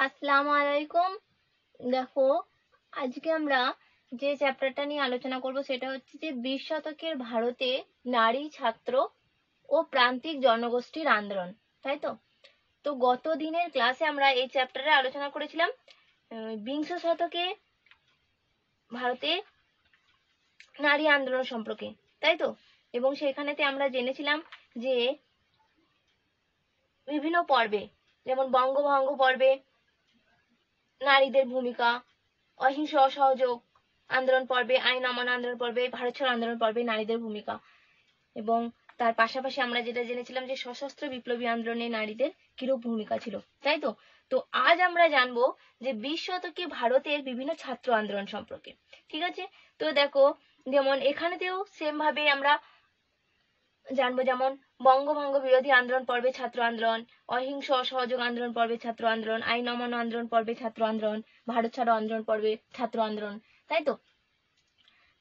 আসসালামু আলাইকুম। দেখো, আজকে আমরা যে চ্যাপ্টারটা নিয়ে আলোচনা করব সেটা হচ্ছে যে 20 শতকের ভারতে নারী, ছাত্র ও প্রান্তিক জনগোষ্ঠীর আন্দোলন। তাই তো? তো গত দিনের ক্লাসে আমরা এই চ্যাপ্টারে আলোচনা করেছিলাম বিংশ শতকে ভারতে নারী আন্দোলন সম্পর্কে, তাই তো? এবং সেখানেতে আমরা জেনেছিলাম যে বিভিন্ন পর্বে, যেমন বঙ্গভঙ্গ পর্বে নারীদের ভূমিকা, অহিংস অসহযোগ আন্দোলন পর্বে, আইন অমান্য আন্দোলন পর্বে, ভারত ছাড়ো আন্দোলন পর্বে নারীদের ভূমিকা, এবং তার পাশাপাশি আমরা যেটা জেনেছিলাম যে সশস্ত্র বিপ্লবী আন্দোলনে নারীদের কিরূপ ভূমিকা ছিল, তাই তো? তো আজ আমরা জানবো যে 20 শতকে ভারতের বিভিন্ন ছাত্র আন্দোলন সম্পর্কে। ঠিক আছে? তো দেখো, যেমন এখানেতেও সেম ভাবে আমরা জানবো, যেমন বঙ্গভঙ্গ বিরোধী আন্দোলন পর্বে ছাত্র আন্দোলন, অহিংস অসহযোগ আন্দোলন পর্বে ছাত্র আন্দোলন, আইন অমান্য আন্দোলন পর্বে ছাত্র আন্দোলন, ভারত ছাড়ো আন্দোলন পর্বে ছাত্র আন্দোলন, তাই তো?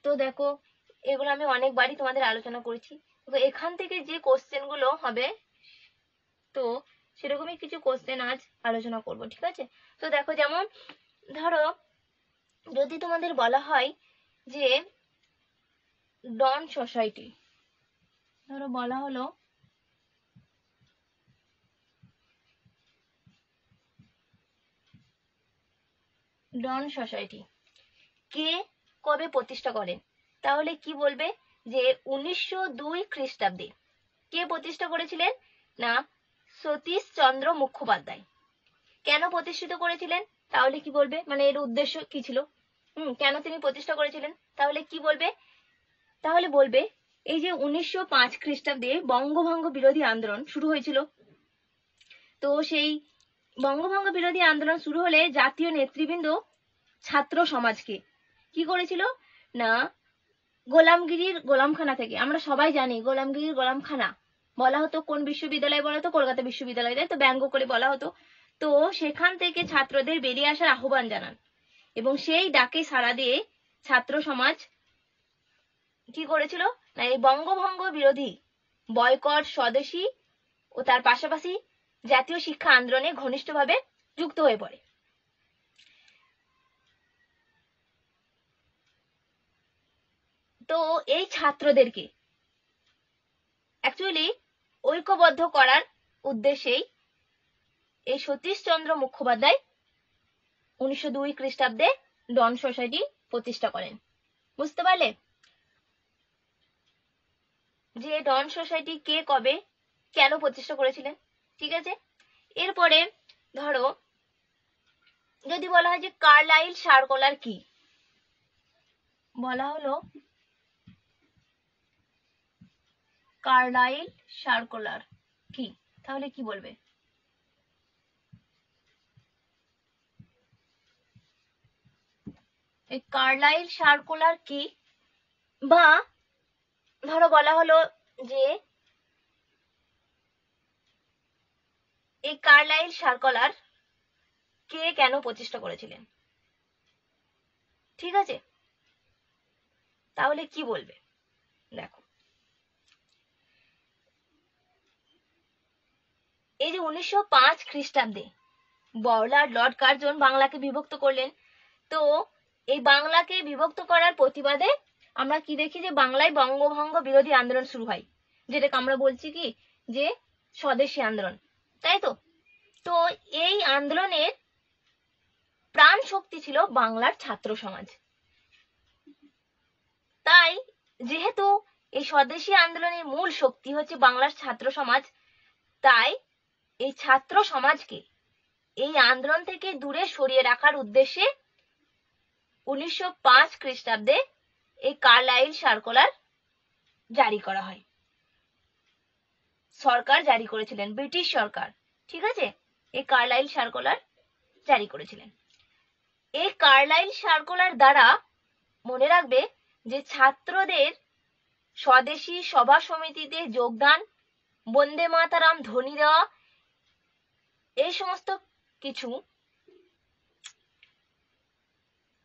তো দেখো, এগুলো আমি অনেকবারই তোমাদের আলোচনা করেছি। তো এখান থেকে যে কোশ্চেন গুলো হবে, তো সেরকমই কিছু কোশ্চেন আজ আলোচনা করব। ঠিক আছে? তো দেখো, যেমন ধরো, যদি তোমাদের বলা হয় যে ডন সোসাইটি, ধরো বলা হলো ডন সোসাইটি কে কবে প্রতিষ্ঠা করেন, তাহলে কি বলবে যে 1902 খ্রিস্টাব্দে। কে প্রতিষ্ঠা করেছিলেন? না, সতীশ চন্দ্র মুখোপাধ্যায়। কেন প্রতিষ্ঠিত করেছিলেন, তাহলে কি বলবে? মানে এর উদ্দেশ্য কি ছিল, কেন তিনি প্রতিষ্ঠা করেছিলেন, তাহলে কি বলবে? তাহলে বলবে এই যে 1905 খ্রিস্টাব্দে বঙ্গভঙ্গ বিরোধী আন্দোলন শুরু হয়েছিল। তো সেই বঙ্গভঙ্গ বিরোধী আন্দোলন শুরু হলে জাতীয় নেতৃবৃন্দ ছাত্র সমাজকে কি করেছিল? না, গোলামগিরির গোলামখানা থেকে, আমরা সবাই জানি গোলামগিরির গোলামখানা বলা হতো কোন বিশ্ববিদ্যালয়? বলা হতো কলকাতা বিশ্ববিদ্যালয়, তাই তো? ব্যঙ্গ করে বলা হতো। তো সেখান থেকে ছাত্রদের বেরিয়ে আসার আহ্বান জানান, এবং সেই ডাকে সাড়া দিয়ে ছাত্র সমাজ কি করেছিল? না, এই বঙ্গভঙ্গ বিরোধী বয়কট, স্বদেশী ও তার পাশাপাশি জাতীয় শিক্ষা আন্দোলনে ঘনিষ্ঠভাবে যুক্ত হয়ে পড়ে। তো এই ছাত্রদেরকে অ্যাকচুয়ালি ঐক্যবদ্ধ করার উদ্দেশ্যেই এই সতীশচন্দ্র মুখোপাধ্যায় 1902 খ্রিস্টাব্দে ডন সোসাইটি প্রতিষ্ঠা করেন। বুঝতে পারলে যে ডন সোসাইটি কে কবে কেন প্রতিষ্ঠা করেছিলেন? ঠিক আছে? এরপরে ধরো, যদি বলা হয় যে কার্লাইল সার্কুলার কি, বলা হলো কার্লাইল সার্কুলার কি, তাহলে কি বলবে? এই কার্লাইল সার্কুলার কি, বা ধরো বলা হলো যে এই কার্লাইল সার্কুলার কে কেন প্রতিষ্ঠা করেছিলেন, ঠিক আছে? তাহলে কি বলবে? দেখো, এই যে 1905 খ্রিস্টাব্দে বড়লাট লর্ড কার্জন বাংলাকে বিভক্ত করলেন। তো এই বাংলাকে বিভক্ত করার প্রতিবাদে আমরা কি দেখি যে বাংলায় বঙ্গভঙ্গ বিরোধী আন্দোলন শুরু হয়, যেটাকে আমরা বলছি কি যে স্বদেশী আন্দোলন, তাই তো? তো এই আন্দোলনের প্রাণ শক্তি ছিল বাংলার ছাত্র সমাজ। তাই যেহেতু এই স্বদেশী আন্দোলনের মূল শক্তি হচ্ছে বাংলার ছাত্র সমাজ, তাই এই ছাত্র সমাজকে এই আন্দোলন থেকে দূরে সরিয়ে রাখার উদ্দেশ্যে 1905 খ্রিস্টাব্দে এই কার্লাইল সার্কুলার জারি করা হয়। সরকার জারি করেছিলেন, ব্রিটিশ সরকার। ঠিক আছে? এই কার্লাইল সার্কুলার জারি করেছিলেন। এই কার্লাইল সার্কুলার দ্বারা মনে রাখবে যে ছাত্রদের স্বদেশী সভা সমিতিতে যোগদান, বন্দে মাতারাম ধ্বনি দেওয়া, এই সমস্ত কিছু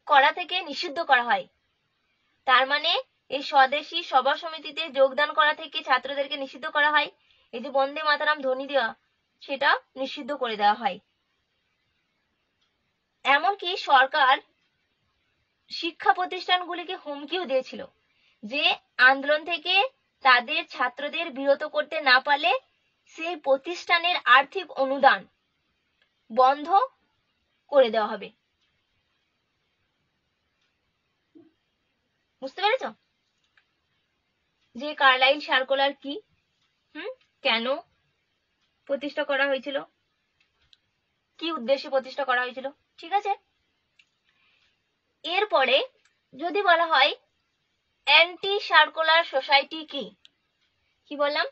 করা থেকে নিষিদ্ধ করা হয়। তার মানে এই স্বদেশী সভা সমিতিতে যোগদান করা থেকে ছাত্রদেরকে নিষিদ্ধ করা হয়। এই যে বন্দে মাতারাম ধ্বনি দেওয়া, সেটা নিষিদ্ধ করে দেওয়া হয়। এমনকি সরকার শিক্ষা প্রতিষ্ঠানগুলিকে হুমকিও দিয়েছিল যে আন্দোলন থেকে তাদের ছাত্রদের বিরত করতে না পারলে সেই প্রতিষ্ঠানের আর্থিক অনুদান বন্ধ করে দেওয়া হবে। বুঝতে পেরেছ যে কার্লাইল সার্কুলার কি, কেন প্রতিষ্ঠা করা হয়েছিল, কি উদ্দেশ্যে প্রতিষ্ঠা করা হয়েছিল। ঠিক আছে, এরপরে যদি বলা হয় অ্যান্টি সার্কুলার সোসাইটি কি, কি বললাম,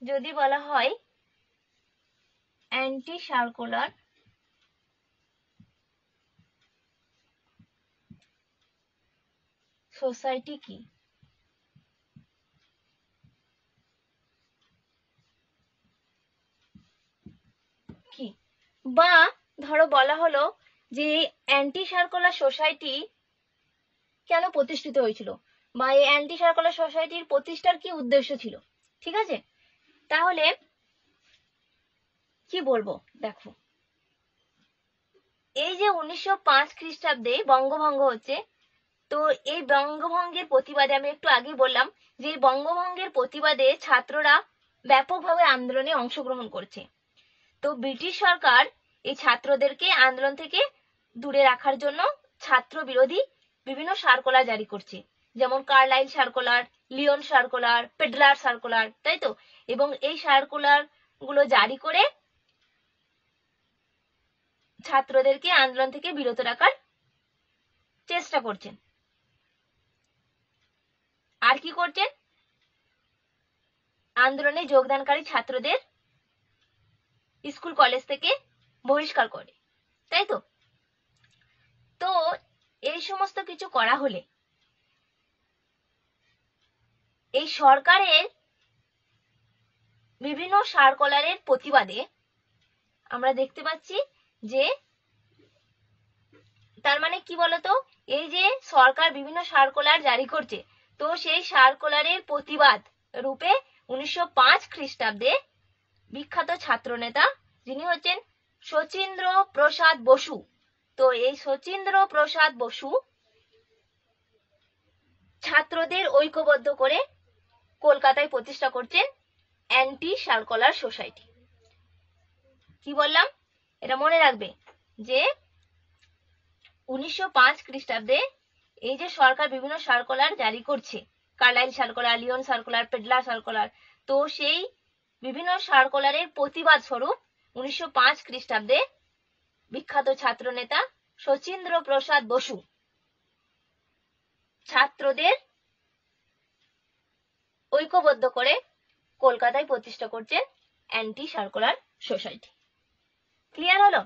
যদি বলা হয় অ্যান্টি সার্কুলার সোসাইটি কি, কি বা ধরো বলা হলো যে অ্যান্টি সার্কুলার সোসাইটি কেন প্রতিষ্ঠিত হয়েছিল বা এই অ্যান্টি সার্কুলার সোসাইটির প্রতিষ্ঠার কি উদ্দেশ্য ছিল। ঠিক আছে, তাহলে কি বলবো দেখো, এই যে 1905 খ্রিস্টাব্দে বঙ্গভঙ্গ হচ্ছে, তো এই বঙ্গভঙ্গের প্রতিবাদে আমি একটু আগে বললাম যে বঙ্গভঙ্গের প্রতিবাদে ছাত্ররা ব্যাপকভাবে আন্দোলনে অংশগ্রহণ করছে। তো ব্রিটিশ সরকার এই ছাত্রদেরকে আন্দোলন থেকে দূরে রাখার জন্য ছাত্র বিরোধী বিভিন্ন সার্কুলার জারি করছে, যেমন Carlyle circular, Lyon circular, Pedler circular, তাই তো। এবং এই সার্কুলার গুলো জারি করে ছাত্রদেরকে আন্দোলন থেকে বিরত রাখার চেষ্টা করছেন। আর কি করছেন, আন্দোলনে যোগদানকারী ছাত্রদের স্কুল কলেজ থেকে বহিষ্কার করে, তাই তো। তো এই সমস্ত কিছু করা হলে এই সরকারের বিভিন্ন সার্কুলারের প্রতিবাদে আমরা দেখতে পাচ্ছি যে তার মানে কি বলতো, এই যে সরকার বিভিন্ন সার্কুলার জারি করছে, তো সেই সার্কুলারের প্রতিবাদ রূপে 1905 খ্রিস্টাব্দে বিখ্যাত ছাত্র নেতা যিনি হচ্ছেন শচীন্দ্র প্রসাদ বসু, তো এই শচীন্দ্র প্রসাদ বসু ছাত্রদের ঐক্যবদ্ধ করে কলকাতায় প্রতিষ্ঠা করছেন অ্যান্টি সার্কুলার সোসাইটি। কি বললাম এটা মনে রাখবে যে 1905 খ্রিস্টাব্দে এই যে সরকার বিভিন্ন সার্কুলার জারি করছে, Carlyle circular, Lyon circular, Pedler circular, তো সেই বিভিন্ন সার্কুলারের প্রতিবাদ স্বরূপ 1905 খ্রিস্টাব্দে বিখ্যাত ছাত্র নেতা শচীন্দ্র প্রসাদ বসু ছাত্রদের ঐক্যবদ্ধ করে কলকাতায় প্রতিষ্ঠা করছেন অ্যান্টি সার্কুলার সোসাইটি। ক্লিয়ার হলো?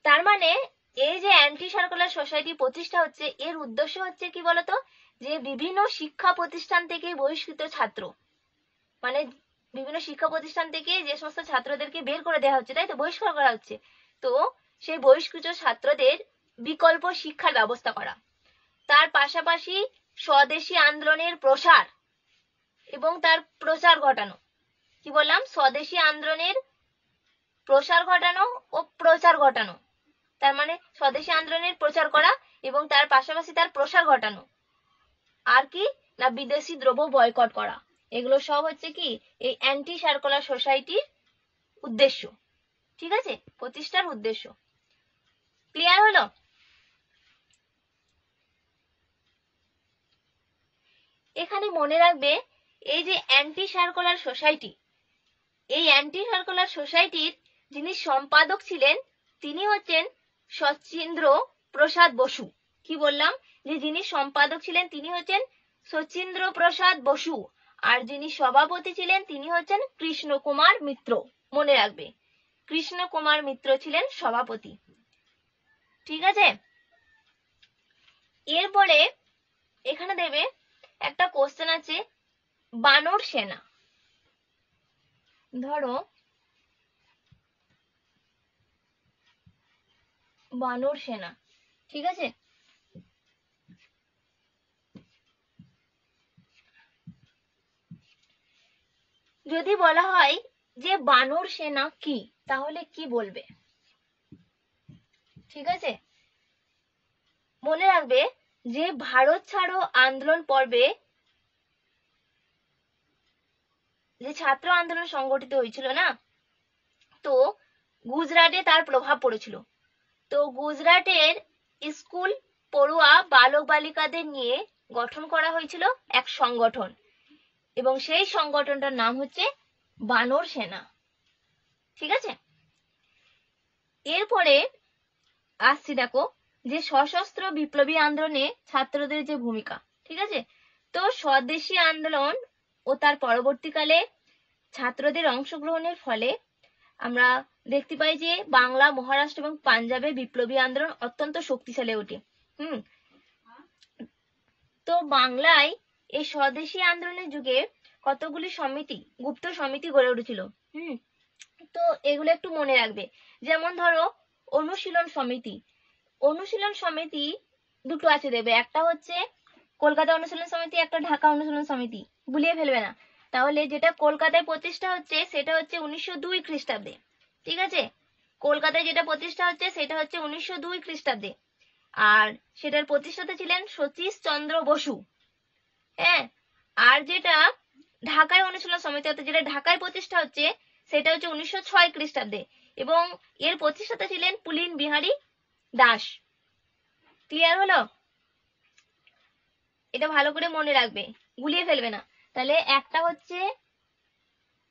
তার মানে এই যে অ্যান্টি সার্কুলার সোসাইটি প্রতিষ্ঠা হচ্ছে, এর উদ্দেশ্য হচ্ছে কি বলতো, যে বিভিন্ন শিক্ষা প্রতিষ্ঠান থেকে বহিষ্কৃত ছাত্র, মানে বিভিন্ন শিক্ষা প্রতিষ্ঠান থেকে যে সমস্ত ছাত্রদেরকে বের করে দেওয়া হচ্ছে, তাই তো, বহিষ্কার করা হচ্ছে, তো সেই বহিষ্কৃত ছাত্রদের বিকল্প শিক্ষার ব্যবস্থা করা, তার পাশাপাশি স্বদেশী আন্দোলনের প্রসার এবং তার প্রচার ঘটানো। কি বললাম, স্বদেশী আন্দোলনের প্রসার ঘটানো ও প্রচার ঘটানো, তার মানে স্বদেশী আন্দোলনের প্রচার করা এবং তার পাশাপাশি তার প্রসার ঘটানো। আর কি না, বিদেশি দ্রব্য বয়কট করা, এগুলো সব হচ্ছে কি এই অ্যান্টি সার্কুলার সোসাইটির উদ্দেশ্য। ঠিক আছে, প্রতিষ্ঠার উদ্দেশ্য। ক্লিয়ার হলো? এখানে মনে রাখবে এই যে অ্যান্টি সার্কুলার সোসাইটি, এই অ্যান্টি সার্কুলার সোসাইটির যিনি সম্পাদক ছিলেন তিনি হচ্ছেন শচীন্দ্র প্রসাদ বসু। কি বললাম, যে যিনি সম্পাদক ছিলেন তিনি হচ্ছেন শচীন্দ্র প্রসাদ বসু, আর যিনি সভাপতি ছিলেন তিনি হচ্ছেন কৃষ্ণ কুমার মিত্র। মনে রাখবে কৃষ্ণ কুমার মিত্র ছিলেন সভাপতি। ঠিক আছে, এরপরে এখানে দেবে একটা কোশ্চেন আছে, বানর সেনা। ধরো বানর সেনা, ঠিক আছে, যদি বলা হয় যে বানর সেনা কি, তাহলে কি বলবে? ঠিক আছে, মনে রাখবে যে ভারত ছাড়ো আন্দোলন পর্বে যে ছাত্র আন্দোলন সংগঠিত হয়েছিল না, তো গুজরাটে তার প্রভাব পড়েছিল। তো গুজরাটের স্কুল পড়ুয়া বালক বালিকাদের নিয়ে গঠন করা হয়েছিল এক সংগঠন, এবং সেই সংগঠনটার নাম হচ্ছে বানর সেনা। ঠিক আছে, এরপরে আসছি দেখো যে সশস্ত্র বিপ্লবী আন্দোলনে ছাত্রদের যে ভূমিকা। ঠিক আছে, তো স্বদেশী আন্দোলন ও তার পরবর্তীকালে ছাত্রদের অংশগ্রহণের ফলে আমরা দেখতে পাই যে বাংলা, মহারাষ্ট্র এবং পাঞ্জাবে বিপ্লবী আন্দোলন অত্যন্ত শক্তিশালী ওঠে। তো বাংলায় এই স্বদেশী আন্দোলনের যুগে কতগুলি সমিতি, গুপ্ত সমিতি গড়ে উঠেছিল। তো এগুলো একটু মনে রাখবে। যেমন ধরো অনুশীলন সমিতি। অনুশীলন সমিতি দুটো আছে দেবে, একটা হচ্ছে কলকাতা অনুশীলন সমিতি, একটা ঢাকা অনুশীলন সমিতি, ভুলিয়ে ফেলবে না। তাহলে যেটা কলকাতায় প্রতিষ্ঠা হচ্ছে সেটা হচ্ছে 1902 খ্রিস্টাব্দে। ঠিক আছে, কলকাতায় যেটা প্রতিষ্ঠা হচ্ছে সেটা হচ্ছে 1902 খ্রিস্টাব্দে, আর সেটার প্রতিষ্ঠাতা ছিলেন সতীশ চন্দ্র বসু। হ্যাঁ, আর যেটা ঢাকায় অনুশীলন সমিতি, অর্থাৎ যেটা ঢাকায় প্রতিষ্ঠা হচ্ছে সেটা হচ্ছে 1906 খ্রিস্টাব্দে, এবং এর প্রতিষ্ঠাতা ছিলেন পুলিন বিহারী দাস। ক্লিয়ার হলো? এটা ভালো করে মনে রাখবে, গুলিয়ে ফেলবে না। তাহলে একটা হচ্ছে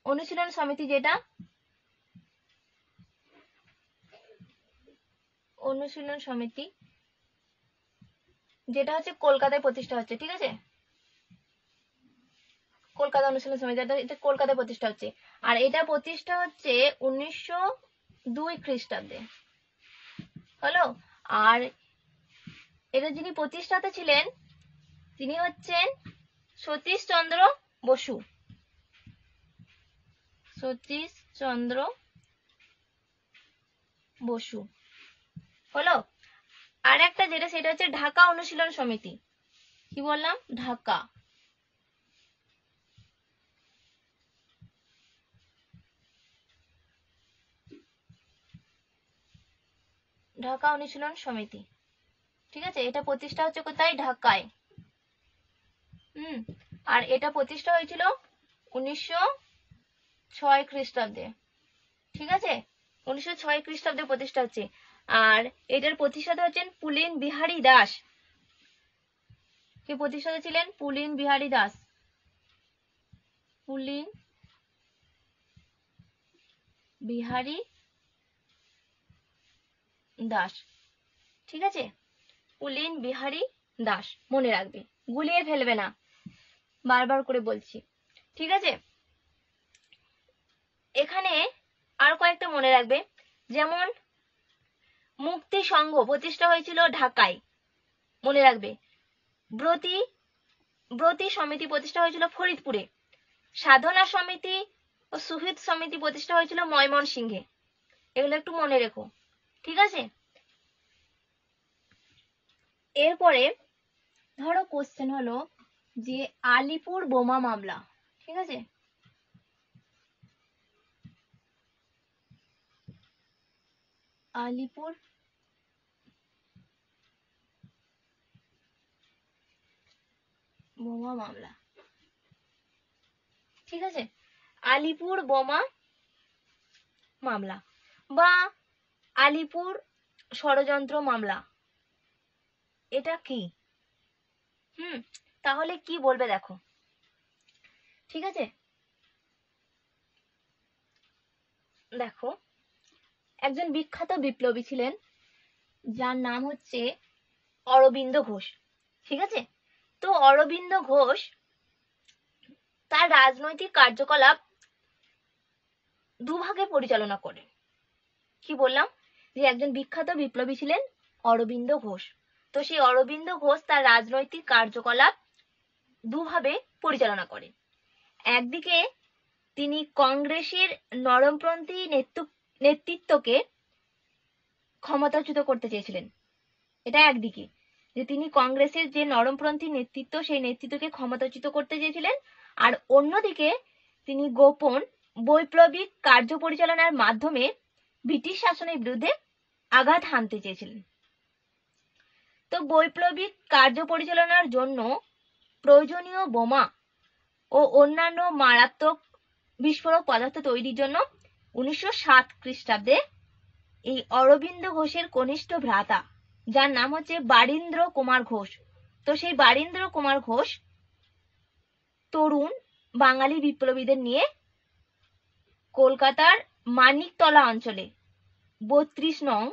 অনুশীলন সমিতি, যেটা অনুশীলন সমিতি যেটা হচ্ছে কলকাতায় প্রতিষ্ঠা হচ্ছে। ঠিক আছে, কলকাতা অনুশীলন সমিতি এটা কলকাতায় প্রতিষ্ঠা হচ্ছে, আর এটা প্রতিষ্ঠা হচ্ছে 1902 খ্রিস্টাব্দে। হলো? আর এটা যিনি প্রতিষ্ঠাতা ছিলেন তিনি হচ্ছেন সতীশ চন্দ্র বসু। সতীশ চন্দ্র বসু। হলো? আর একটা যেটা সেটা হচ্ছে ঢাকা অনুশীলন সমিতি। কি বললাম? ঢাকা। ঢাকা অনুশীলন সমিতি। ঠিক আছে, এটা প্রতিষ্ঠা হচ্ছে কোথায়? ঢাকায়। আর এটা প্রতিষ্ঠা হয়েছিল 1906 খ্রিস্টাব্দে। ঠিক আছে, 1906 খ্রিস্টাব্দে প্রতিষ্ঠা হচ্ছে, আর এটার প্রতিষ্ঠাতা হচ্ছেন পুলিন বিহারী দাস। কে প্রতিষ্ঠাতা ছিলেন? পুলিন বিহারী দাস। পুলিন বিহারী দাস। ঠিক আছে, পুলিন বিহারী দাস মনে রাখবে, গুলিয়ে ফেলবে না, বারবার করে বলছি। ঠিক আছে, এখানে আর কয়েকটা মনে রাখবে, যেমন মুক্তি সংঘ প্রতিষ্ঠা হয়েছিল ঢাকায়, মনে রাখবে। ব্রতী সমিতি প্রতিষ্ঠা হয়েছিল ফরিদপুরে। সাধনা সমিতি ও সুহৃদ সমিতি প্রতিষ্ঠা হয়েছিল ময়মনসিংহে। এগুলো একটু মনে রেখো। ঠিক আছে, এরপরে ধরো কোশ্চেন হলো যে আলিপুর বোমা মামলা। ঠিক আছে, আলিপুর বোমা মামলা। ঠিক আছে, আলিপুর বোমা মামলা বা আলিপুর ষড়যন্ত্র মামলা, এটা কি? তাহলে কি বলবে দেখো। ঠিক আছে, দেখো একজন বিখ্যাত বিপ্লবী ছিলেন যার নাম হচ্ছে অরবিন্দ ঘোষ। ঠিক আছে, তো অরবিন্দ ঘোষ তার রাজনৈতিক কার্যকলাপ দুভাগে পরিচালনা করেন। কি বললাম? যে একজন বিখ্যাত বিপ্লবী ছিলেন অরবিন্দ ঘোষ। তো সেই অরবিন্দ ঘোষ তার রাজনৈতিক কার্যকলাপ দুভাবে পরিচালনা করেন। একদিকে তিনি কংগ্রেসের নরমপন্থী নেতৃত্বকে ক্ষমতাচ্যুত করতে চেয়েছিলেন। এটা একদিকে, যে তিনি কংগ্রেসের যে নরমপন্থী নেতৃত্ব সেই নেতৃত্বকে ক্ষমতাচ্যুত করতে চেয়েছিলেন, আর অন্যদিকে তিনি গোপন বৈপ্লবিক কার্য পরিচালনার মাধ্যমে ব্রিটিশ শাসনের বিরুদ্ধে আঘাত হানতে চেয়েছিলেন। তো বৈপ্লবিক কার্য পরিচালনার জন্য প্রয়োজনীয় বোমা ও অন্যান্য মারাত্মক বিস্ফোরক পদার্থ তৈরির জন্য 1907 খ্রিস্টাব্দে এই অরবিন্দ ঘোষের কনিষ্ঠ ভ্রাতা, যার নাম হচ্ছে বারীন্দ্র কুমার ঘোষ, তো সেই বারীন্দ্র কুমার ঘোষ তরুণ বাঙালি বিপ্লবীদের নিয়ে কলকাতার মানিকতলা অঞ্চলে 32 নং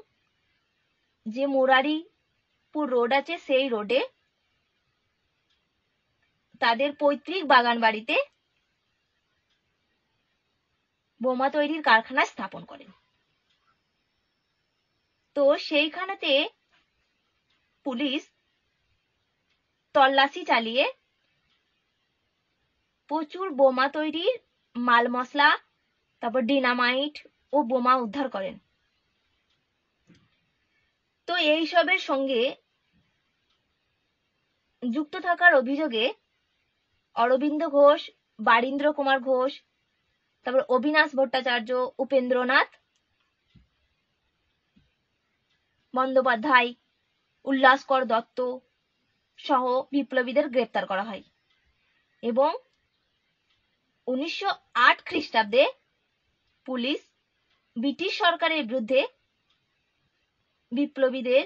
যে মুরারিপুর রোড আছে সেই রোডে তাদের পৈতৃক বাগান বাড়িতে বোমা তৈরির কারখানা স্থাপন করেন। তো সেইখানেতে পুলিশ তল্লাশি চালিয়ে প্রচুর বোমা তৈরির মাল মশলা, তারপর ডিনামাইট ও বোমা উদ্ধার করেন। তো এইসবের সঙ্গে যুক্ত থাকার অভিযোগে অরবিন্দ ঘোষ, বারীন্দ্র কুমার ঘোষ, তারপর অবিনাশ ভট্টাচার্য, উপেন্দ্রনাথ বন্দ্যোপাধ্যায়, উল্লাসকর দত্ত সহ বিপ্লবীদের গ্রেপ্তার করা হয় এবং 1908 খ্রিস্টাব্দে পুলিশ ব্রিটিশ সরকারের বিরুদ্ধে বিপ্লবীদের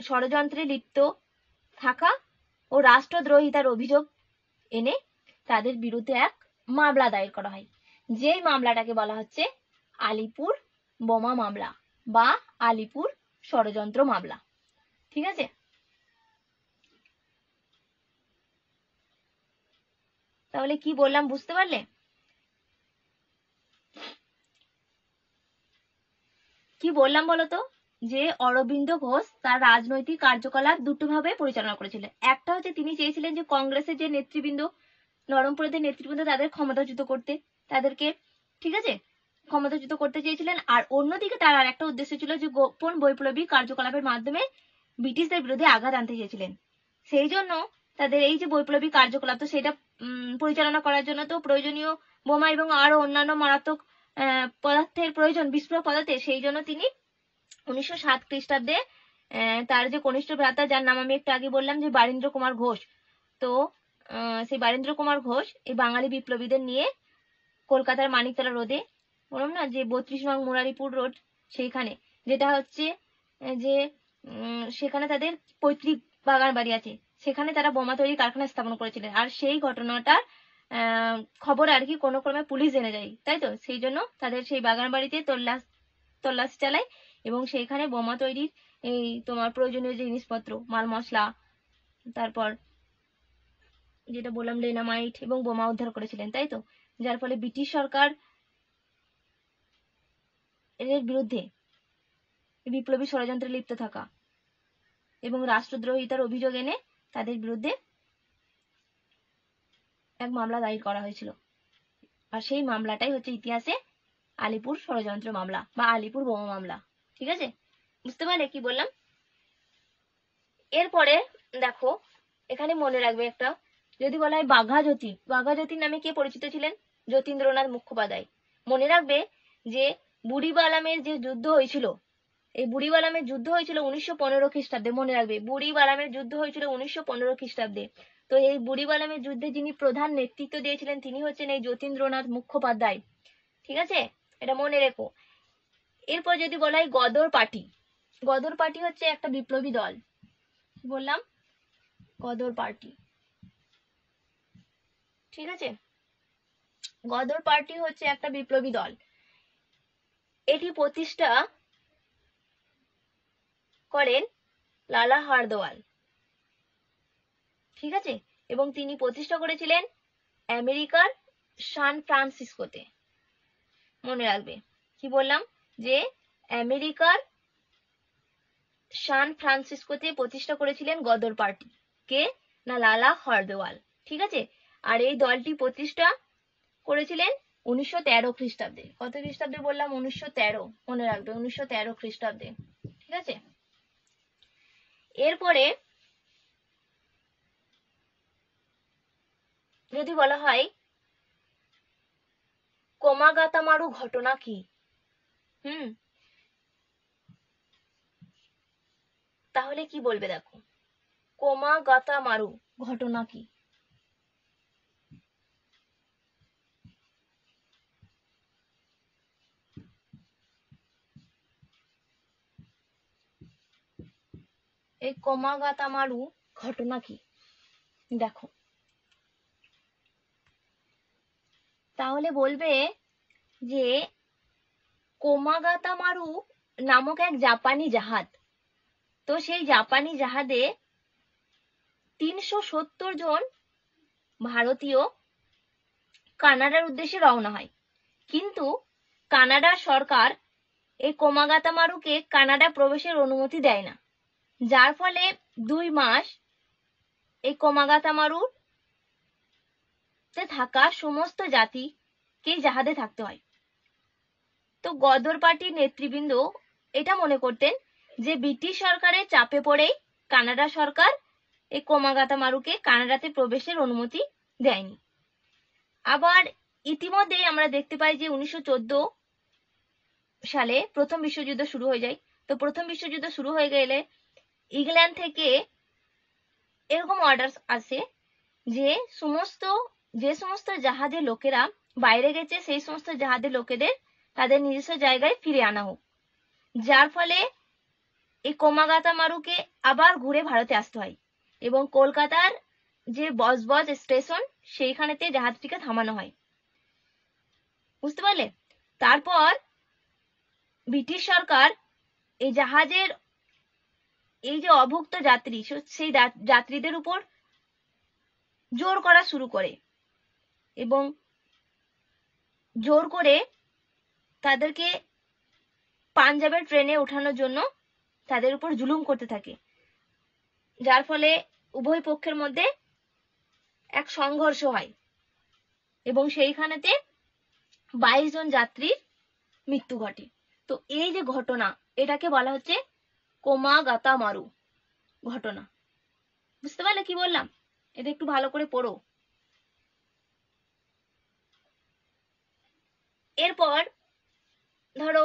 ষড়যন্ত্রে লিপ্ত থাকা ও রাষ্ট্রদ্রোহিতার অভিযোগ এনে তাদের বিরুদ্ধে এক মামলা দায়ের করা হয়, যেই মামলাটাকে বলা হচ্ছে আলিপুর বোমা মামলা বা আলিপুর ষড়যন্ত্র মামলা। ঠিক আছে, তাহলে কি বললাম বুঝতে পারলে? কি বললাম বলতো, যে অরবিন্দ ঘোষ তার রাজনৈতিক কার্যকলাপ দুটো ভাবে পরিচালনা করেছিলেন। একটা হচ্ছে তিনি চেয়েছিলেন যে কংগ্রেসের যে নেতৃবৃন্দ, নরমপুরের নেতৃবৃন্দ, তাদের ক্ষমতাচ্যুত করতে, তাদেরকে ঠিক আছে ক্ষমতাচ্যুত করতে চেয়েছিলেন। আর অন্যদিকে তার আর একটা উদ্দেশ্য ছিল যে গোপন বৈপ্লবিক কার্যকলাপের মাধ্যমে ব্রিটিশদের বিরুদ্ধে আঘাত আনতে চেয়েছিলেন। সেই জন্য তাদের এই যে বৈপ্লবিক কার্যকলাপ, তো সেটা পরিচালনা করার জন্য তো প্রয়োজনীয় বোমা এবং আরো অন্যান্য মারাত্মক পদার্থের প্রয়োজন, বিস্ফোরক পদার্থের। সেই জন্য তিনি 1907 খ্রিস্টাব্দে তার যে কনিষ্ঠ ভ্রাতা, যার নাম আমি একটু আগে বললাম যে বারীন্দ্র কুমার ঘোষ, তো সেই বারীন্দ্র কুমার ঘোষ এই বাঙালি বিপ্লবীদের নিয়ে কলকাতার মানিকতলা রোডে, বললাম না যে 32 নং মুরারিপুর রোড, সেইখানে যেটা হচ্ছে যে সেখানে তাদের পৈতৃক বাগান বাড়ি আছে, সেখানে তারা বোমা তৈরি কারখানা স্থাপন করেছিলেন। আর সেই ঘটনাটার খবর আর কি কোনো ক্রমে পুলিশ জেনে যায়, তাই তো সেই জন্য তাদের সেই বাগান বাড়িতে তল্লাশি চালায় এবং সেইখানে বোমা তৈরির এই তোমার প্রয়োজনীয় জিনিসপত্র, মাল মশলা, তারপর যেটা বললাম ডাইনামাইট এবং বোমা উদ্ধার করেছিলেন, তাই তো। যার ফলে ব্রিটিশ সরকার এর বিরুদ্ধে বিপ্লবী ষড়যন্ত্রে লিপ্ত থাকা এবং রাষ্ট্রদ্রোহিতার অভিযোগ এনে তাদের বিরুদ্ধে এক মামলা দায়ের করা হয়েছিল। আর সেই মামলাটাই হচ্ছে ইতিহাসে আলিপুর ষড়যন্ত্র মামলা বা আলিপুর বোমা মামলা। ঠিক আছে, বুঝতে পারলে কি বললাম? এরপরে দেখো, এখানে মনে রাখবে একটা, যদি বলা হয় বাঘাযতীন, বাঘাযতীন নামে কে পরিচিত ছিলেন? যতীন্দ্রনাথ মুখোপাধ্যায়। মনে রাখবে যে বুড়িবালামের যে যুদ্ধ হয়েছিল, এই বুড়িবালামের যুদ্ধ হয়েছিল 1915 খ্রিস্টাব্দে। মনে রাখবে বুড়িবালামের যুদ্ধ হয়েছিল 1915 খ্রিস্টাব্দে। তো এই বুড়িবালামের যুদ্ধে যিনি প্রধান নেতৃত্ব দিয়েছিলেন তিনি হচ্ছেন এই যতীন্দ্রনাথ মুখোপাধ্যায়। ঠিক আছে, এটা মনে রেখো। এরপর যদি বলা হয় গদর পার্টি, গদর পার্টি হচ্ছে একটা বিপ্লবী দল। বললাম গদর পার্টি, ঠিক আছে। গদর পার্টি হচ্ছে একটা বিপ্লবী দল। এটি প্রতিষ্ঠা করেন লালা হারদোয়াল, ঠিক আছে, এবং তিনি প্রতিষ্ঠা করেছিলেন আমেরিকার সান ফ্রান্সিসকোতে। মনে রাখবে কি বললাম, যে আমেরিকার সান ফ্রান্সিসকোতে প্রতিষ্ঠা করেছিলেন গদর পার্টি। কে না? লালা হারদোয়াল, ঠিক আছে। আর এই দলটি প্রতিষ্ঠা করেছিলেন 1913 খ্রিস্টাব্দে। কত খ্রিস্টাব্দে বললাম? 1913, মনে রাখবে 1913 খ্রিস্টাব্দে, ঠিক আছে। এরপরে যদি বলা হয় কোমাগাতামারু ঘটনা কি, তাহলে কি বলবে দেখো, কোমাগাতামারু ঘটনা কি? এই কোমাগাতামারু ঘটনা কি দেখো, তাহলে বলবে যে কোমাগাতামারু নামক এক জাপানি জাহাজ, তো সেই জাপানি জাহাজে 370 জন ভারতীয় কানাডার উদ্দেশ্যে রওনা হয়। কিন্তু কানাডার সরকার এই কোমাগাতামারুকে কানাডা প্রবেশের অনুমতি দেয় না, যার ফলে 2 মাস এই কোমাগাতামারুতে থাকা সমস্ত জাতিকে জাহাজে থাকতে হয়। তো গদর পার্টির নেতৃবৃন্দ এটা মনে করতেন যে ব্রিটিশ সরকারের চাপে পড়েই কানাডা সরকার এই কোমাগাতামারুকে কানাডাতে প্রবেশের অনুমতি দেয়নি। আবার ইতিমধ্যে আমরা দেখতে পাই যে 1914 সালে প্রথম বিশ্বযুদ্ধ শুরু হয়ে যায়। তো প্রথম বিশ্বযুদ্ধ শুরু হয়ে গেলে ইংল্যান্ড থেকে এরকম অর্ডার আসে যে সমস্ত জাহাজের লোকেরা বাইরে গেছে সেই সমস্ত জাহাজের লোকেদের তাদের নিজস্ব জায়গায় ফিরে আনা হোক, যার ফলে এই কোমাগাতামারুকে আবার ঘুরে ভারতে আসতে হয় এবং কলকাতার যে বজবজ স্টেশন সেইখানেতে জাহাজটিকে থামানো হয়। বুঝতে পারলে? তারপর ব্রিটিশ সরকার এই জাহাজের এই যে অভুক্ত যাত্রী সেই যাত্রীদের উপর জোর করা শুরু করে এবং জোর করে তাদেরকে পাঞ্জাবের ট্রেনে ওঠানোর জন্য তাদের উপর জুলুম করতে থাকে, যার ফলে উভয় পক্ষের মধ্যে এক সংঘর্ষ হয় এবং সেইখানেতে 22 জন যাত্রীর মৃত্যু ঘটে। তো এই যে ঘটনা, এটাকে বলা হচ্ছে কোমাগাতামারু ঘটনা। বুঝতে পারলে কি বললাম? এটা একটু ভালো করে পড়ো। এরপর ধরো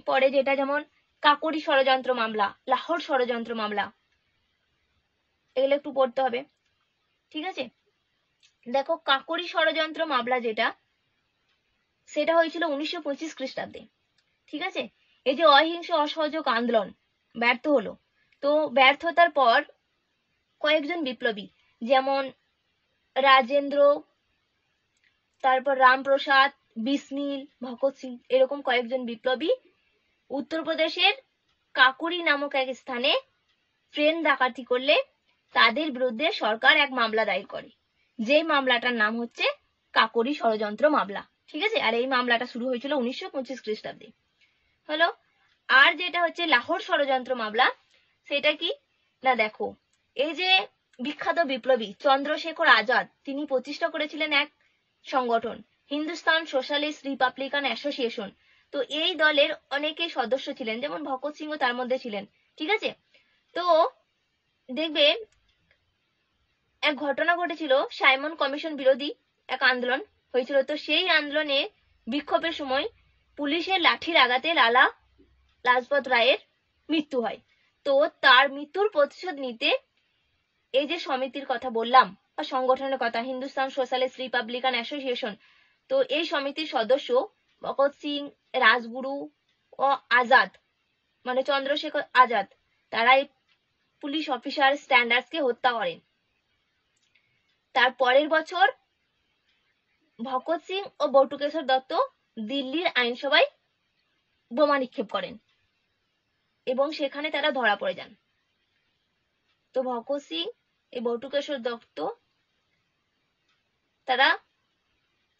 পরে যেটা, যেমন কাকোরি ষড়যন্ত্র মামলা, লাহোর ষড়যন্ত্র মামলা, এগুলো একটু পড়তে হবে। ঠিক আছে? দেখো কাকোরি ষড়যন্ত্র মামলা যেটা, সেটা হয়েছিল 1925 খ্রিস্টাব্দে। ঠিক আছে? এই যে অহিংস অসহযোগ আন্দোলন ব্যর্থ হলো, তো ব্যর্থতার পর কয়েকজন বিপ্লবী যেমন রাজেন্দ্র, তারপর রামপ্রসাদ, বিসমিল, ভগৎ সিং, এরকম কয়েকজন বিপ্লবী উত্তরপ্রদেশের কাকুরি নামক এক স্থানে ট্রেন ডাকাতি করলে তাদের বিরুদ্ধে সরকার এক মামলা দায়ের করে, যে মামলাটার নাম হচ্ছে কাকোরি ষড়যন্ত্র মামলা। ঠিক আছে? আর এই মামলাটা শুরু হয়েছিল 1925 খ্রিস্টাব্দে। হলো। আর যেটা হচ্ছে লাহোর ষড়যন্ত্র মামলা, সেটা কি না দেখো, এই যে বিখ্যাত বিপ্লবী চন্দ্রশেখর আজাদ, তিনি প্রতিষ্ঠা করেছিলেন এক সংগঠন, হিন্দুস্তান সোশ্যালিস্ট রিপাবলিকান অ্যাসোসিয়েশন। তো এই দলের অনেকেই সদস্য ছিলেন, যেমন ভগৎ সিংও তার মধ্যে ছিলেন। ঠিক আছে? তো দেখবে এক ঘটনা ঘটেছিল, সাইমন কমিশন বিরোধী এক আন্দোলন হয়েছিল। তো সেই আন্দোলনে বিক্ষোভের সময় পুলিশের লাঠির আঘাতে লালা লাজপত রায়ের মৃত্যু হয়। তো তার মৃত্যুর প্রতিশোধ নিতে এই যে সমিতির কথা বললাম বা সংগঠনের কথা, হিন্দুস্তান সোশ্যালিস্ট রিপাবলিকান অ্যাসোসিয়েশন, তো এই সমিতির সদস্য ভগৎ সিং, রাজগুরু ও আজাদ মানে চন্দ্রশেখর আজাদ, তারা এই পুলিশ অফিসার স্ট্যান্ডার্ডসকে হত্যা করেন। তার পরের বছর ভগৎ সিং ও বটুকেশ্বর দত্ত দিল্লির আইনসভায় বোমা নিক্ষেপ করেন এবং সেখানে তারা ধরা পড়ে যান। তো ভগৎ সিং এই বটুকেশ্বর দত্ত তারা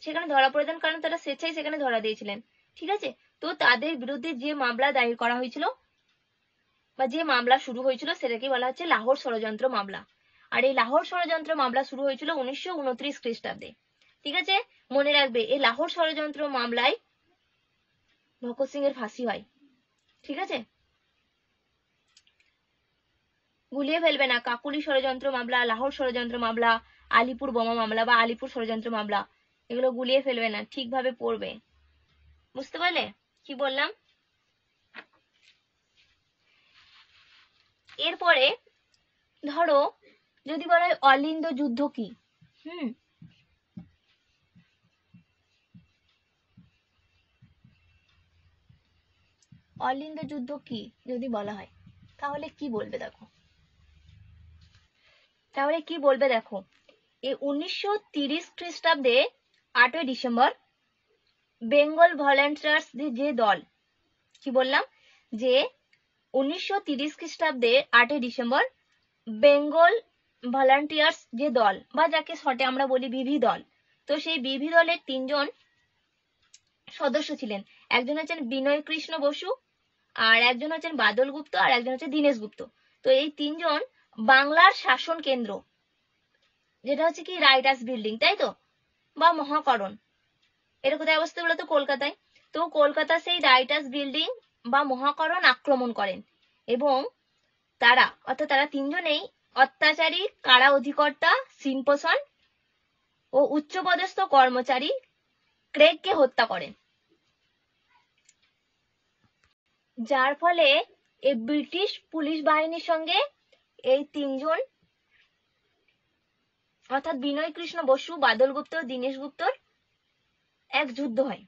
সেখানে ধরা পড়ে যান, কারণ তারা স্বেচ্ছায় সেখানে ধরা দিয়েছিলেন। ঠিক আছে? তো তাদের বিরুদ্ধে যে মামলা দায়ের করা হয়েছিল বা যে মামলা শুরু হয়েছিল সেটাকে বলা হচ্ছে লাহোর ষড়যন্ত্র মামলা। আর এই লাহোর ষড়যন্ত্র মামলা শুরু হয়েছিল 1929 খ্রিস্টাব্দে। ঠিক আছে? মনে রাখবে, এই লাহোর ষড়যন্ত্র মামলায় ভগৎ সিং এর ফাঁসি হয়। ঠিক আছে? গুলিয়ে ফেলবে না, কাকুলি ষড়যন্ত্র মামলা, লাহোর ষড়যন্ত্র মামলা আলিপুর বোমা মামলা বা আলিপুর ষড়যন্ত্র মামলা, এগুলো গুলিয়ে ফেলবে না, ঠিকভাবে পড়বে। বুঝতে পারলে কি বললাম? এরপরে ধরো যদি বলা হয় অলিন্দ যুদ্ধ কি, অলিন্দ যুদ্ধ কি যদি বলা হয় তাহলে কি বলবে দেখো, এই 1930 খ্রিস্টাব্দে 8ই ডিসেম্বর বেঙ্গল ভলেন্টিয়ার্স যে দল, কি বললাম যে 1930 খ্রিস্টাব্দে 8ই ডিসেম্বর বেঙ্গল ভলান্টিয়ার্স যে দল বা যাকে শর্টে আমরা বলি বিভি দল, তো সেই বিভি দলের 3জন সদস্য ছিলেন। একজন হচ্ছেন বিনয় কৃষ্ণ বসু, আর একজন হচ্ছেন বাদল গুপ্ত, আর একজন হচ্ছে দীনেশ গুপ্ত। তো এই 3জন বাংলার শাসন কেন্দ্র, যেটা হচ্ছে কি রাইটার্স বিল্ডিং, তাই তো, বা মহাকরণ, এটা কোথায় অবস্থিত বলতো? কলকাতায়। তো কলকাতা সেই রাইটার্স বিল্ডিং বা মহাকরণ আক্রমণ করেন এবং তারা 3জনেই অত্যাচারী কারা অধিকর্তা সিম্পসন ও উচ্চপদস্থ কর্মচারী ক্রেগকে হত্যা করেন, যার ফলে এই ব্রিটিশ পুলিশ বাহিনীর সঙ্গে এই 3জন অর্থাৎ বিনয় কৃষ্ণ বসু, বাদল গুপ্ত, দীনেশ গুপ্তর এক যুদ্ধ হয়।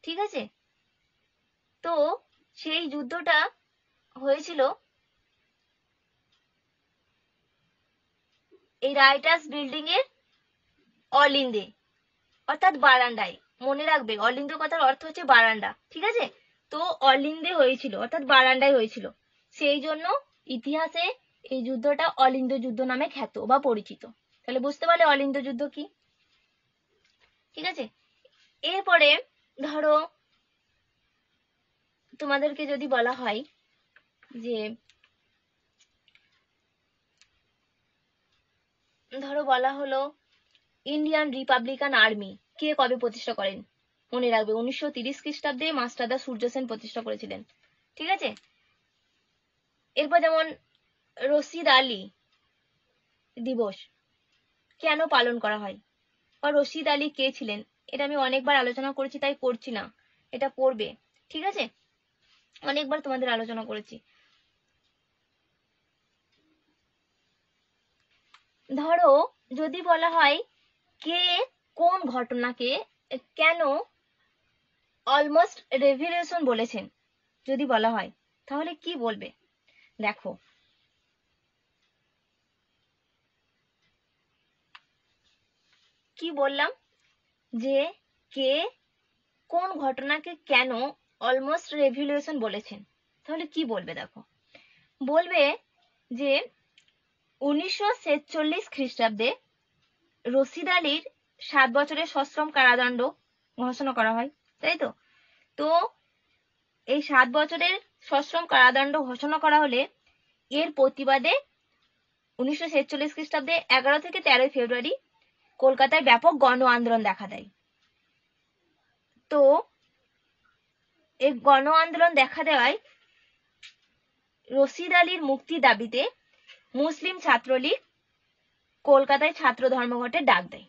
ঠিক আছে, তো সেই যুদ্ধটা হয়েছিল এই রাইটার্স বিল্ডিং এর অলিন্দে অর্থাৎ বারান্দায়। মনে রাখবে অলিন্দ কথার অর্থ হচ্ছে বারান্দা, ঠিক আছে? তো অলিন্দে হয়েছিল অর্থাৎ বারান্দায় হয়েছিল, সেই জন্য ইতিহাসে এই যুদ্ধটা অলিন্দ যুদ্ধ নামে খ্যাত বা পরিচিত। তাহলে বুঝতে পারলে অলিন্দ যুদ্ধ কি। ঠিক আছে, এরপরে ধরো তোমাদেরকে যদি বলা হয় যে ধরো বলা হলো ইন্ডিয়ান রিপাবলিকান আর্মি কে কবে প্রতিষ্ঠা করেন? মনে রাখবে 1930 খ্রিস্টাব্দে মাস্টারদা সূর্য সেন প্রতিষ্ঠা করেছিলেন। ঠিক আছে, এরপর যেমন রশিদ আলী দিবস কেন পালন করা হয়, বা রশিদ আলী কে ছিলেন, এটা আমি অনেকবার আলোচনা করেছি তাই করছি না, এটা পড়বে। ঠিক আছে, অনেকবার তোমাদের আলোচনা করেছি। ধরো যদি বলা হয় কে কোন ঘটনাকে কেন অলমোস্ট রেভলিউশন বলেছেন, যদি বলা হয় তাহলে কি বলবে? দেখো কি বললাম যে কে কোন ঘটনাকে কেন অলমোস্ট রেভলিউশন বলেছেন, তাহলে কি বলবে? দেখো বলবে যে 1946 খ্রিস্টাব্দে রশিদ আলীর 7 বছরের সশ্রম কারাদণ্ড ঘোষণা করা হয়, তাই তো। তো এই 7 বছরের সশ্রম কারাদণ্ড ঘোষণা করা হলে এর প্রতিবাদে 1946 খ্রিস্টাব্দে 11 থেকে 13 ফেব্রুয়ারি কলকাতায় ব্যাপক গণ আন্দোলন দেখা দেয়। তো এই গণ আন্দোলন দেখা দেওয়ায় রশিদ আলীর মুক্তি দাবিতে মুসলিম ছাত্রলীগ কলকাতায় ছাত্র ধর্মঘটের ডাক দেয়।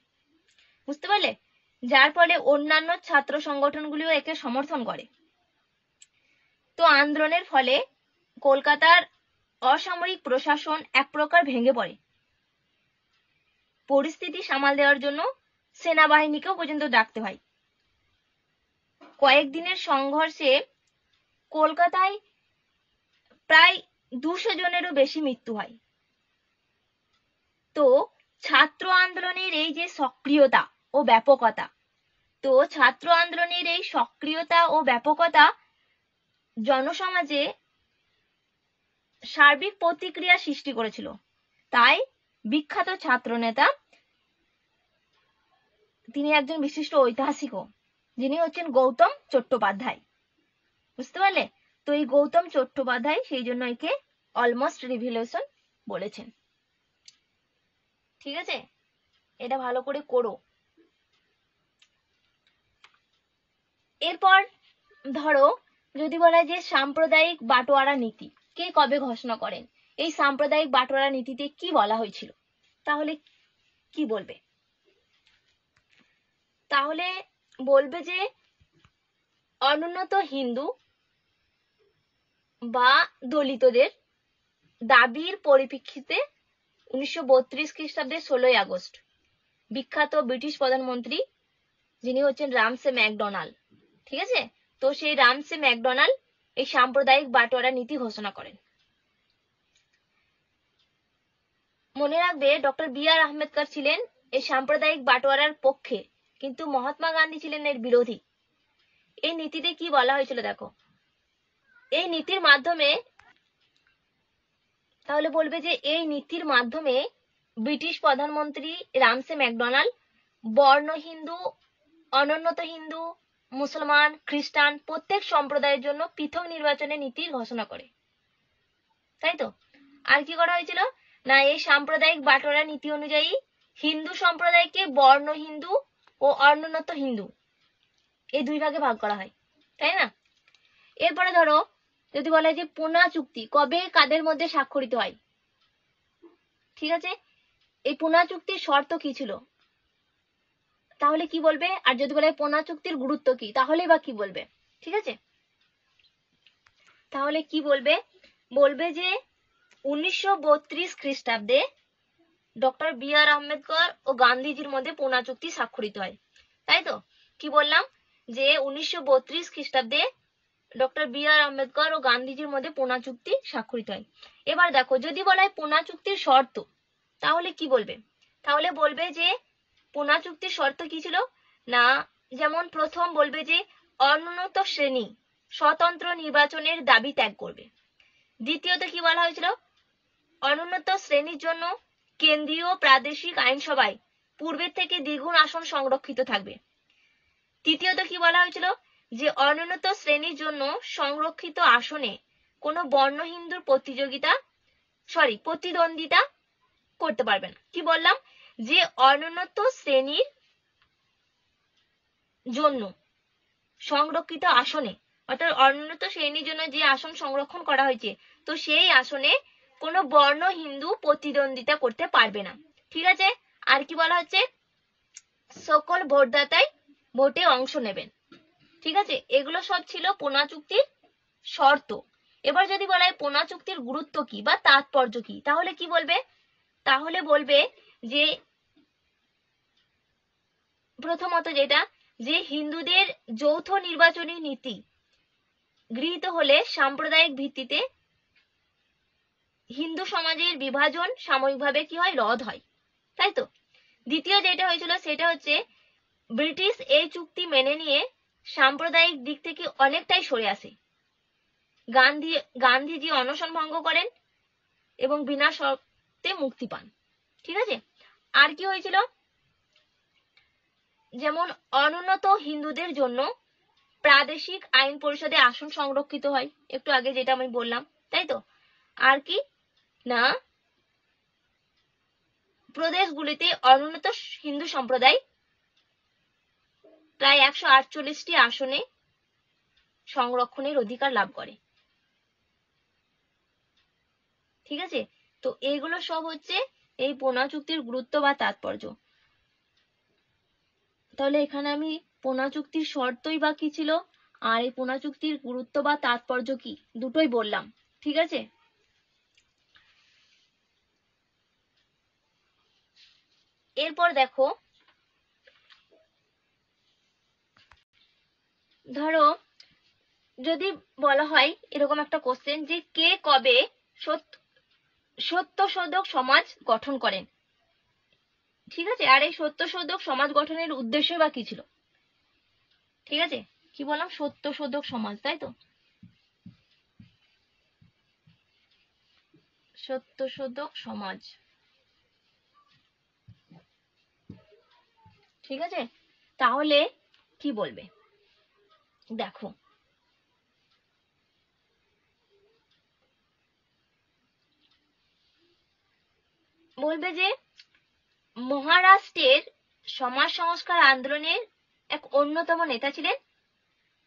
বুঝতে পারলে? যার ফলে অন্যান্য ছাত্র সংগঠনগুলিও একে সমর্থন করে। তো আন্দোলনের ফলে কলকাতার অসামরিক প্রশাসন এক প্রকার ভেঙে পড়ে। পরিস্থিতি সামাল দেওয়ার জন্য সেনাবাহিনীকেও পর্যন্ত ডাকতে হয়। কয়েকদিনের সংঘর্ষে কলকাতায় প্রায় 200 জনেরও বেশি মৃত্যু হয়। তো ছাত্র আন্দোলনের এই যে সক্রিয়তা ও ব্যাপকতা, জনসমাজে সার্বিক প্রতিক্রিয়া সৃষ্টি করেছিল। তাই বিখ্যাত ছাত্র নেতা, তিনি একজন বিশিষ্ট ঐতিহাসিকও, যিনি হচ্ছেন গৌতম চট্টোপাধ্যায়। বুঝতে পারলে? তো এই গৌতম চট্টোপাধ্যায় সেই জন্য একে অলমোস্ট রিভলিউশন বলেছেন। ঠিক আছে, এটা ভালো করে করো। এরপর ধরো যদি বলা হয় যে সাম্প্রদায়িক বাটোয়ারা নীতি কে কবে ঘোষণা করেন, এই সাম্প্রদায়িক বাটোয়ারা নীতিতে কি বলা হয়েছিল, তাহলে কি বলবে? তাহলে বলবে যে অনুন্নত হিন্দু বা দলিতদের দাবির পরিপ্রেক্ষিতে 1932 খ্রিস্টাব্দে 16ই আগস্ট বিখ্যাত ব্রিটিশ প্রধানমন্ত্রী যিনি হচ্ছেন রামসে ম্যাকডোনাল্ড, ঠিক আছে, তো সেই রামসে ম্যাকডোনাল্ড এই সাম্প্রদায়িক বাটোয়ারা নীতি ঘোষণা করেন। মনে রাখবে ডক্টর বি.আর. আম্বেদকর ছিলেন এই সাম্প্রদায়িক বাটোয়ারার পক্ষে, কিন্তু মহাত্মা গান্ধী ছিলেন এর বিরোধী। এই নীতিতে কি বলা হয়েছিল দেখো, এই নীতির মাধ্যমে, তাহলে বলবে যে এই নীতির মাধ্যমে ব্রিটিশ প্রধানমন্ত্রী রামসে ম্যাকডোনাল্ড বর্ণ হিন্দু, অনুন্নত হিন্দু, মুসলমান, খ্রিস্টান প্রত্যেক সম্প্রদায়ের জন্য পৃথক নির্বাচনের নীতির ঘোষণা করে, তাই তো। আর কি করা হয়েছিল না, এই সাম্প্রদায়িক বাটোয়ারা নীতি অনুযায়ী হিন্দু সম্প্রদায়কে বর্ণ হিন্দু ও অনুন্নত হিন্দু এই দুই ভাগে ভাগ করা হয়, তাই না। এরপরে ধরো যদি বলা হয় যে পুনা চুক্তি কবে কাদের মধ্যে স্বাক্ষরিত হয়, ঠিক আছে, এই পুনা চুক্তির শর্ত কি ছিল, তাহলে কি বলবে? আর যদি বলা হয় পুনা চুক্তির গুরুত্ব কি, তাহলে বা কি বলবে? ঠিক আছে, তাহলে কি বলবে? বলবে যে 1932 খ্রিস্টাব্দে ডক্টর বি.আর. আম্বেদকর ও গান্ধীজির মধ্যে পুনা চুক্তি স্বাক্ষরিত হয়, তাই তো। কি বললাম যে 1932 খ্রিস্টাব্দে ডক্টর বি.আর. আম্বেদকর ও গান্ধীজির মধ্যে পুনা চুক্তি স্বাক্ষরিত হয়। এবার দেখো যদি বলা হয় পুনা চুক্তির শর্ত, তাহলে কি বলবে? তাহলে বলবে যে পুনা চুক্তির শর্ত কি ছিল না, যেমন প্রথম বলবে যে অনুন্নত শ্রেণী স্বতন্ত্র নির্বাচনের দাবি ত্যাগ করবে। দ্বিতীয়ত কি বলা হয়েছিল, অনুন্নত শ্রেণীর জন্য কেন্দ্রীয় প্রাদেশিক আইনসভায় পূর্বের থেকে দ্বিগুণ আসন সংরক্ষিত থাকবে। তৃতীয়ত কি বলা হয়েছিল যে অনুন্নত শ্রেণীর জন্য সংরক্ষিত আসনে কোনো বর্ণ হিন্দুর প্রতিদ্বন্দ্বিতা করতে পারবে না। কি বললাম যে অনুন্নত শ্রেণীর জন্য সংরক্ষিত আসনে, অর্থাৎ অনুন্নত শ্রেণীর জন্য যে আসন সংরক্ষণ করা হয়েছে, তো সেই আসনে কোনো বর্ণ হিন্দু প্রতিদ্বন্দ্বিতা করতে পারবে না, ঠিক আছে। আর কি বলা হচ্ছে, সকল ভোটদাতাই ভোটে অংশ নেবেন, ঠিক আছে। এগুলো সব ছিল পুনা চুক্তির শর্ত। এবার যদি বলা হয় পুনা চুক্তির গুরুত্ব কি বা তাৎপর্য কি, তাহলে কি বলবে? তাহলে বলবে যে প্রথমত যেটা, যে হিন্দুদের যৌথ নির্বাচনী নীতি গৃহীত হলে সাম্প্রদায়িক ভিত্তিতে হিন্দু সমাজের বিভাজন সাময়িকভাবে কি হয়, রদ হয়, তাই তো। দ্বিতীয় যেটা হয়েছিল সেটা হচ্ছে ব্রিটিশ এই চুক্তি মেনে নিয়ে সাম্প্রদায়িক দিক থেকে অনেকটাই সরে আসে। গান্ধীজি অনশন ভঙ্গ করেন এবং বিনা শর্তে মুক্তি পান, ঠিক আছে। আর কি হয়েছিল, যেমন অনুন্নত হিন্দুদের জন্য প্রাদেশিক আইন পরিষদে আসন সংরক্ষিত হয়, একটু আগে যেটা আমি বললাম, তাই তো। আর কি না, প্রদেশগুলিতে অনুন্নত হিন্দু সম্প্রদায় প্রায় 148টি আসনে সংরক্ষণের অধিকার লাভ করে, ঠিক আছে। তো এইগুলো সব হচ্ছে এই পুনা চুক্তির গুরুত্ব বা তাৎপর্য। তাহলে এখানে আমি পুনা চুক্তির শর্তই বা কি ছিল আর এই পুনা চুক্তির গুরুত্ব বা তাৎপর্য কি দুটোই বললাম, ঠিক আছে। এরপর দেখো, ধরো যদি বলা হয় এরকম একটা কোশ্চেন যে কে কবে সত্যশোধক সমাজ গঠন করেন, ঠিক আছে। আর এই সত্যশোধক সমাজ গঠনের উদ্দেশ্য বা কি ছিল, ঠিক আছে। কি বললাম, সত্যশোধক সমাজ, তাই তো, সত্যশোধক সমাজ, ঠিক আছে। তাহলে কি বলবে দেখো, বলবে যে মহারাষ্ট্রের সমাজ সংস্কার আন্দোলনের এক অন্যতম নেতা ছিলেন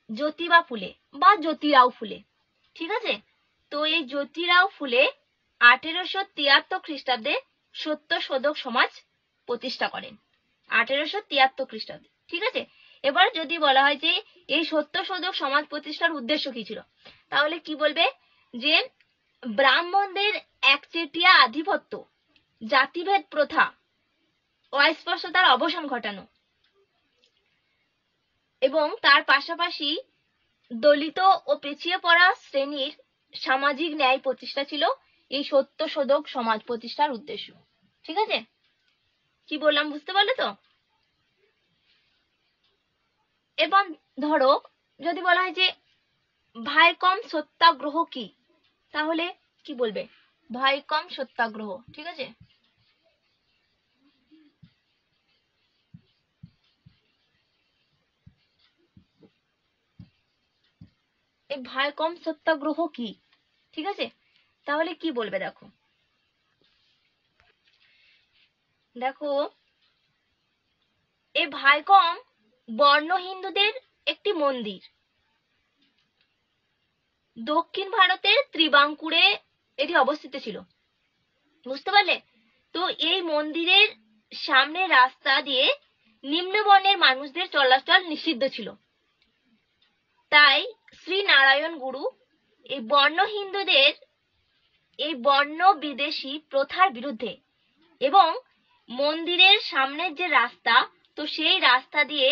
জ্যোতিবা ফুলে বা জ্যোতিরাও ফুলে, ঠিক আছে। তো এই জ্যোতিরাও ফুলে 1873 খ্রিস্টাব্দে সত্যশোধক সমাজ প্রতিষ্ঠা করেন 1873 খ্রিস্টাব্দে। ঠিক আছে, এবার যদি বলা হয় যে এই সত্যশোধক সমাজ প্রতিষ্ঠার উদ্দেশ্য কি ছিল, তাহলে কি বলবে যে ব্রাহ্মণদের একচেটিয়া আধিপত্য, জাতিভেদ প্রথা, অস্পৃশ্যতার অবসান ঘটানো এবং তার পাশাপাশি দলিত ও পিছিয়ে পড়া শ্রেণীর সামাজিক ন্যায় প্রতিষ্ঠা ছিল এই সত্যশোধক সমাজ প্রতিষ্ঠার উদ্দেশ্য। ঠিক আছে, কি বললাম বুঝতে পারলে তো? এবার ধরো যদি বলা হয় যে ভাইকম সত্যাগ্রহ কি, তাহলে কি বলবে? ভাইকম সত্যাগ্রহ। ঠিক আছে, এই ভাইকম সত্যাগ্রহ কি? ঠিক আছে, তাহলে কি বলবে? দেখো দেখো এই ভাইকম বর্ণ হিন্দুদের একটি মন্দির, দক্ষিণ ভারতের ত্রিবাঙ্কুরে এটি অবস্থিত ছিল। বুঝতে পারলে তো? এই মন্দিরের সামনে রাস্তা দিয়ে নিম্নবর্ণের মানুষদের চলাচল নিষিদ্ধ ছিল। তাই শ্রী নারায়ণ গুরু এই বর্ণ হিন্দুদের এই বর্ণ বিদেশী প্রথার বিরুদ্ধে এবং মন্দিরের সামনের যে রাস্তা, তো সেই রাস্তা দিয়ে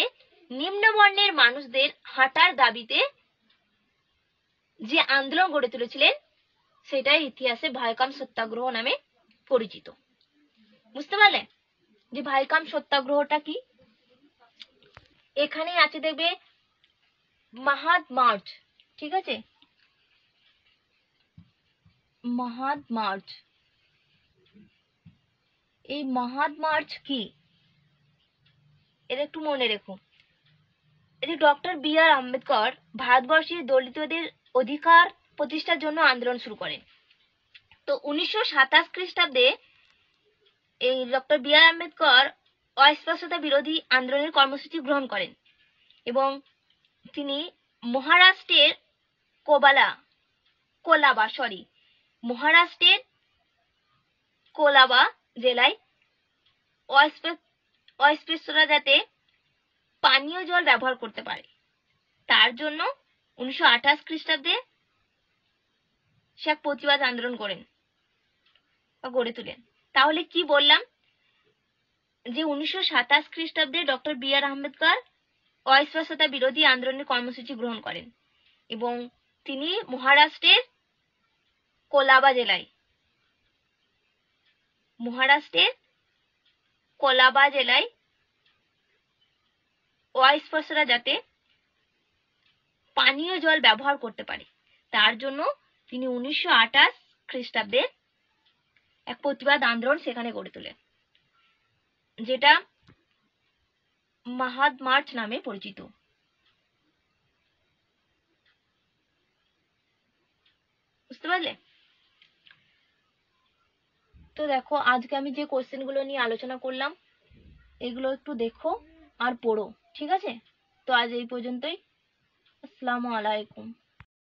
নিম্নবর্ণের মানুষদের হাঁটার দাবিতে যে আন্দোলন গড়ে তুলেছিলেন, সেটাই ইতিহাসে ভাইকম সত্যাগ্রহ নামে পরিচিত। বুঝতে পারলে যে ভাইকম সত্যাগ্রহটা কি? এখানে আছে দেখবে মহাদ মার্চ। ঠিক আছে, মহাদ মার্চ। এই মহাদ মার্চ কি এটা একটু মনে রেখো। এটি ডক্টর বি আর আম্বেদকর ভারতবর্ষের দলিতদের অধিকার প্রতিষ্ঠার জন্য আন্দোলন শুরু করেন। তো 1927 খ্রিস্টাব্দে এই ডক্টর বি আর আম্বেদকর অস্পৃশ্যতা বিরোধী আন্দোলনের কর্মসূচি গ্রহণ করেন এবং তিনি মহারাষ্ট্রের মহারাষ্ট্রের কোলাবা জেলায় অস্পৃশ্যরা যাতে পানীয় জল ব্যবহার করতে পারে তার জন্য 1928 খ্রিস্টাব্দে সে এক প্রতিবাদ আন্দোলন করেন বা গড়ে তোলেন। তাহলে কি বললাম যে 1927 খ্রিস্টাব্দে ডক্টর বি আর আম্বেদকর অস্পৃশ্যতা বিরোধী আন্দোলনের কর্মসূচি গ্রহণ করেন এবং তিনি মহারাষ্ট্রের কোলাবা জেলায় অস্পৃশ্যরা যাতে পানীয় জল ব্যবহার করতে পারে তার জন্য তিনি 1928 খ্রিস্টাব্দে এক প্রতিবাদ আন্দোলন সেখানে গড়ে তোলেন, যেটা মহাদ মার্চ নামে পরিচিত। বুঝতে পারলে তো? দেখো আজকে আমি যে কোশ্চেন গুলো নিয়ে আলোচনা করলাম এগুলো একটু দেখো আর পড়ো। ঠিক আছে, তো আজ এই পর্যন্তই। আসসালামু আলাইকুম।